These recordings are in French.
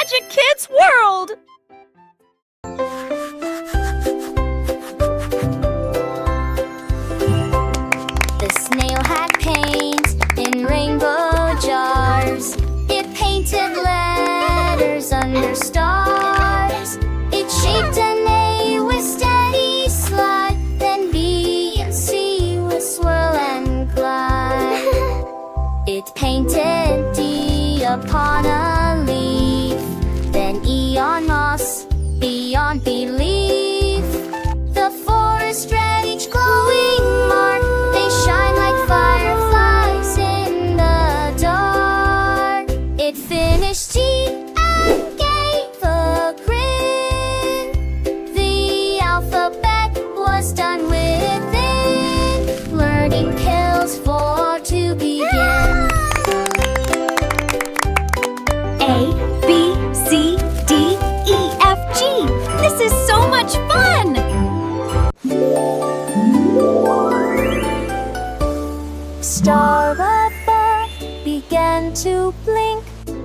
Magic Kids World! The snail had paint in rainbow jars. It painted letters under stars. It shaped an A with steady slide, then B and C with swirl and glide. It painted D upon a leaf, then E on moss, B on belief. The forest red, each glowing mark, they shine like fireflies in the dark. It finished G and gave a grin. The alphabet was done within. Learning kills for to begin. A, B, C, D, E, F, G. This is so much fun! Star above began to blink.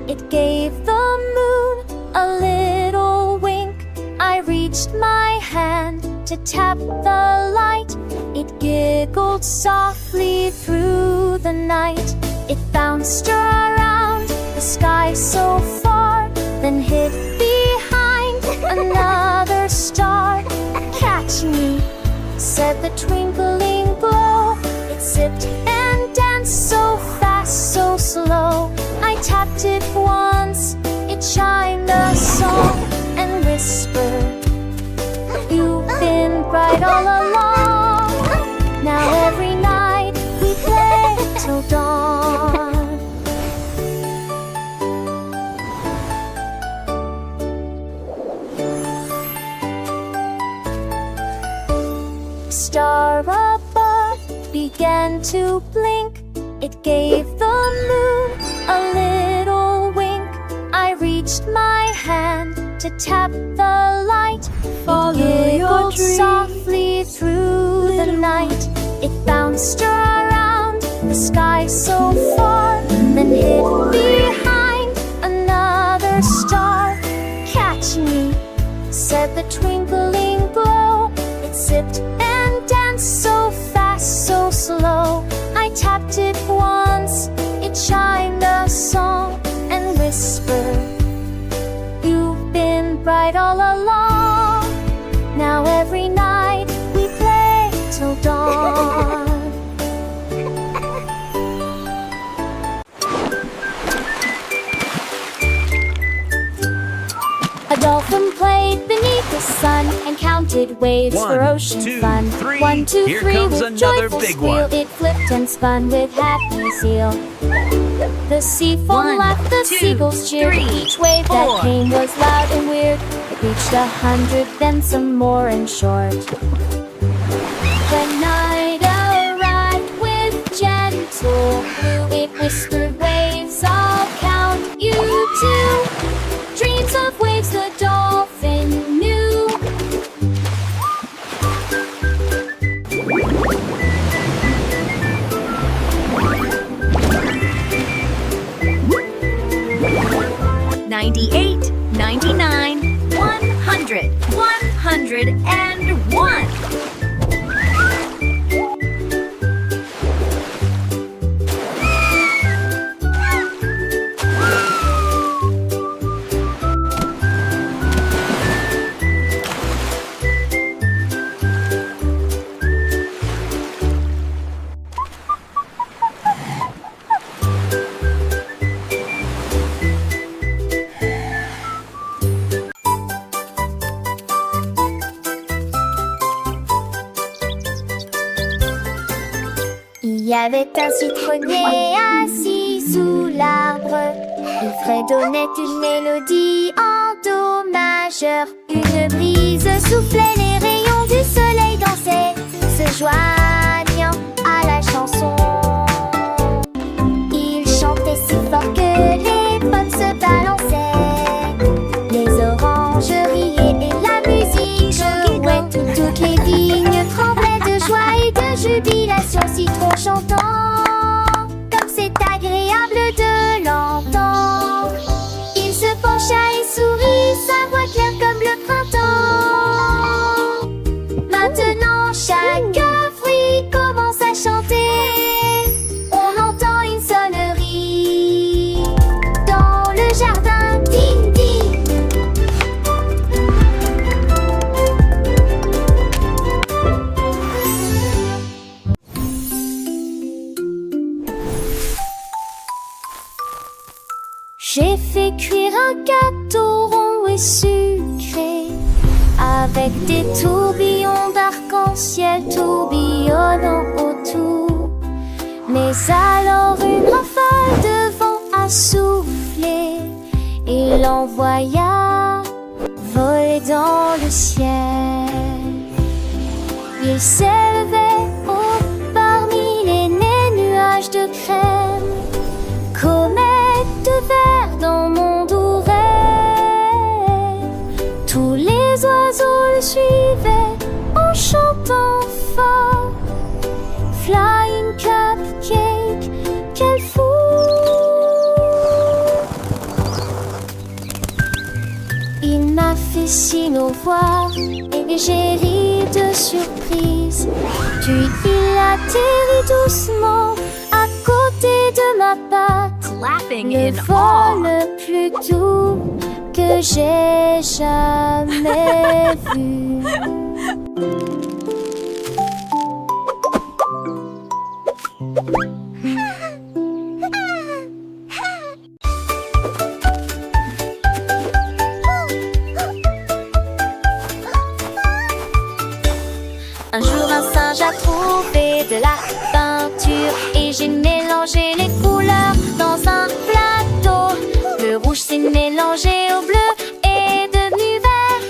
It gave the moon a little wink. I reached my hand to tap the light. It giggled softly through the night. It bounced around the sky so far, then hid behind another star. Catch me, said the twinkling glow. It zipped and danced so fast, so slow. I tapped it once, it chimed a song and whispered, you've been bright all along. Now every night we play till dawn. Star above began to blink. It gave the moon a little wink. I reached my hand to tap the light. Follow It your giggled dream, softly through the night. It bounced around the sky so far, then hid behind another star. Catch me, said the twinkling glow. It zipped and danced so fast, so slow. I tapped it once, it chimed a song and whispered, you've been bright all along. Now every night we play till dawn. A dolphin played beneath the sun and counted waves for ocean fun. 1, 2, Here 3 comes with another joyful big squeal. one. It flipped and spun with happy zeal. The sea foam 1, laughed, the 2, seagulls cheered. 3, Each wave 4. that came was loud and weird. It reached 100, then some more and short. When night arrived with gentle blue, it whispered, waves, I'll count you too. Dreams of waves the dolphin knew. $98, $99, $100, $101. Il y avait un citronnier assis sous l'arbre. Il fredonnait une mélodie en do majeur. Une brise soufflait, les rayons du soleil dansaient, se joignant à la chanson. Il chantait si fort que les pommes se balançaient. Les oranges riaient et la musique jouait. Toutes les vignes tremblaient de joie et de jubilation. Citron chantant, comme c'est agréable de l'entendre. Il se pencha et J'ai fait cuire un gâteau rond et sucré, avec des tourbillons d'arc-en-ciel tourbillonnant autour. Mais alors une rafale de vent a soufflé et l'envoya voler dans le ciel. Il s'élevait haut parmi les nuages de crème, comète de verre dans mon doux rêve. Tous les oiseaux le suivaient en chantant fort. Flying cupcake, quel fou! Il m'a fait signe au revoir et j'ai ri de surprise. Puis il atterrit doucement à côté de ma patte, Laughing le in awe. vol le plus doux que j'ai jamais vu. Un jour un singe a trouvé de la peinture et j'ai mélangé les couleurs dans un plateau. Le rouge s'est mélangé au bleu et est devenu vert,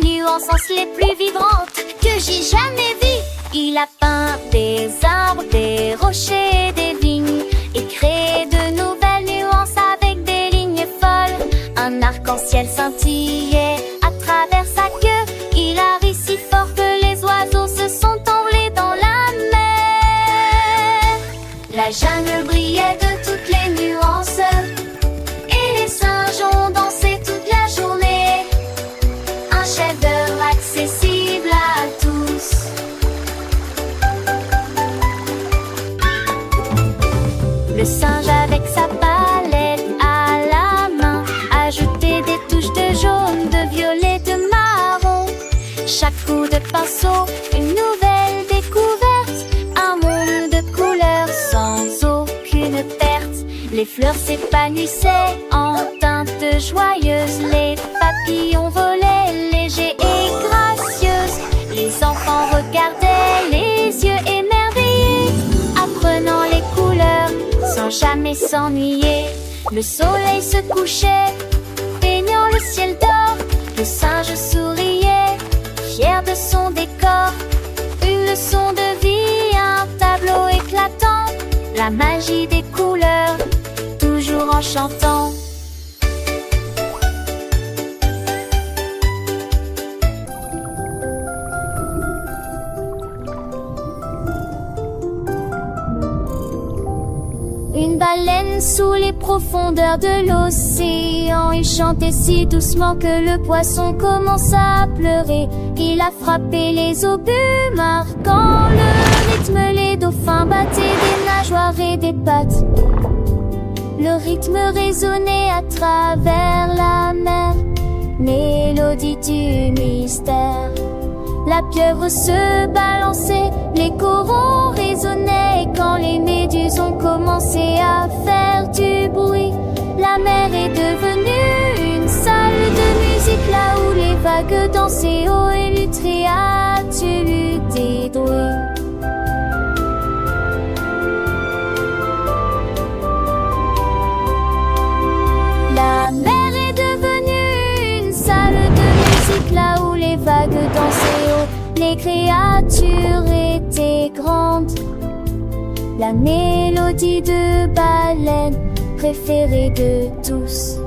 nuances les plus vibrantes que j'ai jamais vues. Il a peint des arbres, des rochers et des vignes et créé de nouvelles nuances avec des lignes folles. Un arc-en-ciel scintillait à travers sa queue. Il a ri si fort que les oiseaux se sont envolés dans la mer. La jungle brillait de toutes les nuances et les singes ont dansé toute la journée. Un chef-d'œuvre accessible à tous. Le singe avec sa palette à la main ajoutait des touches de jaune, de violet, de marron. Chaque coup de pinceau, une nouvelle découverte, un monde de couleurs sans aucune perte. Les fleurs s'épanouissaient en teintes joyeuses, les papillons volaient légers et gracieuses. Les enfants regardaient les yeux émerveillés, apprenant les couleurs sans jamais s'ennuyer. Le soleil se couchait, baignant le ciel d'or. Le singe souriait, fier de son décor. Une leçon de vie, un tableau éclatant. La magie des couleurs, toujours enchantant. Une baleine sous les profondeurs de l'océan. Il chantait si doucement que le poisson commença à pleurer. Il a frappé les obus, marquant le rythme. Les dauphins battaient des nageoires et des pattes. Le rythme résonnait à travers la mer, mélodie du mystère. La pieuvre se balançait, les coraux résonnaient. Et quand les méduses ont commencé à faire du bruit, la mer est devenue une salle de musique, là où les vagues dansaient haut et les créatures détruites. La mer est devenue une salle de musique, là où les vagues dansaient haut, les créatures étaient grandes. La mélodie de baleine préférée de tous.